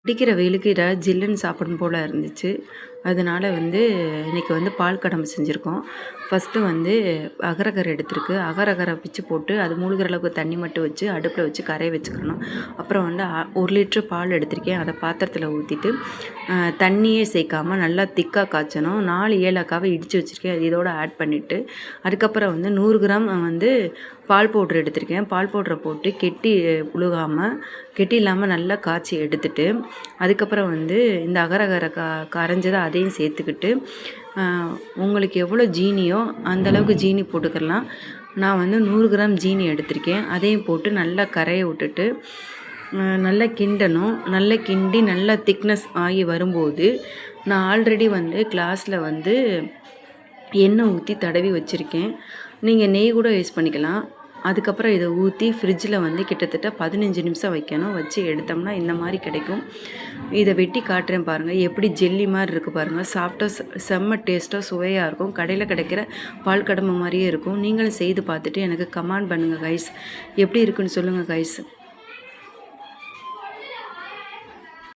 அடிக்கிற வெயிலுக்கு ஏதாவது ஜில்லுன்னு சாப்பிடணும் போல் இருந்துச்சு. அதனால இன்றைக்கி பால் கடம்பு செஞ்சுருக்கோம். ஃபஸ்ட்டு அகரகரை எடுத்துருக்கு. அகரகரை பிச்சு போட்டு அது மூழ்கிற அளவுக்கு தண்ணி மட்டும் வச்சு அடுப்பில் வச்சு கரைய வச்சுக்கணும். அப்புறம் 1 லிட்ரு பால் எடுத்திருக்கேன். அதை பாத்திரத்தில் ஊற்றிட்டு தண்ணியே சேர்க்காமல் நல்லா திக்காக காய்ச்சணும். 4 ஏலக்காவை இடித்து வச்சுருக்கேன். அது இதோடு ஆட் பண்ணிவிட்டு அதுக்கப்புறம் 100 கிராம் பால் பவுட்ரு எடுத்திருக்கேன். பால் பவுட்ரை போட்டு கெட்டி கெட்டி இல்லாமல் நல்லா காய்ச்சி எடுத்துட்டு அதுக்கப்புறம் இந்த அகரகரை கரைஞ்சதை அதையும் சேர்த்துக்கிட்டு உங்களுக்கு எவ்வளோ ஜீனியோ அந்தளவுக்கு ஜீனி போட்டுக்கலாம். நான் 100 கிராம் ஜீனி எடுத்திருக்கேன். அதையும் போட்டு நல்லா கரைய விட்டுட்டு நல்லா கிண்டணும். நல்லா கிண்டி நல்லா திக்னஸ் ஆகி வரும்போது நான் ஆல்ரெடி கிளாஸில் எண்ணெய் ஊற்றி தடவி வச்சுருக்கேன். நீங்கள் நெய் கூட யூஸ் பண்ணிக்கலாம். அதுக்கப்புறம் இதை ஊற்றி ஃப்ரிட்ஜில் கிட்டத்தட்ட 15 நிமிஷம் வைக்கணும். வச்சு எடுத்தோம்னா இந்த மாதிரி கிடைக்கும். இதை வெட்டி காட்டுறேன் பாருங்கள். எப்படி ஜெல்லி மாதிரி இருக்குது பாருங்கள். சாஃப்டாக செம்ம டேஸ்ட்டாக சுவையாக இருக்கும். கடையில் கிடைக்கிற பால் கடம்பு மாதிரியே இருக்கும். நீங்களும் செய்து பார்த்துட்டு எனக்கு கமெண்ட் பண்ணுங்கள் கைஸ். எப்படி இருக்குன்னு சொல்லுங்கள் கைஸ்.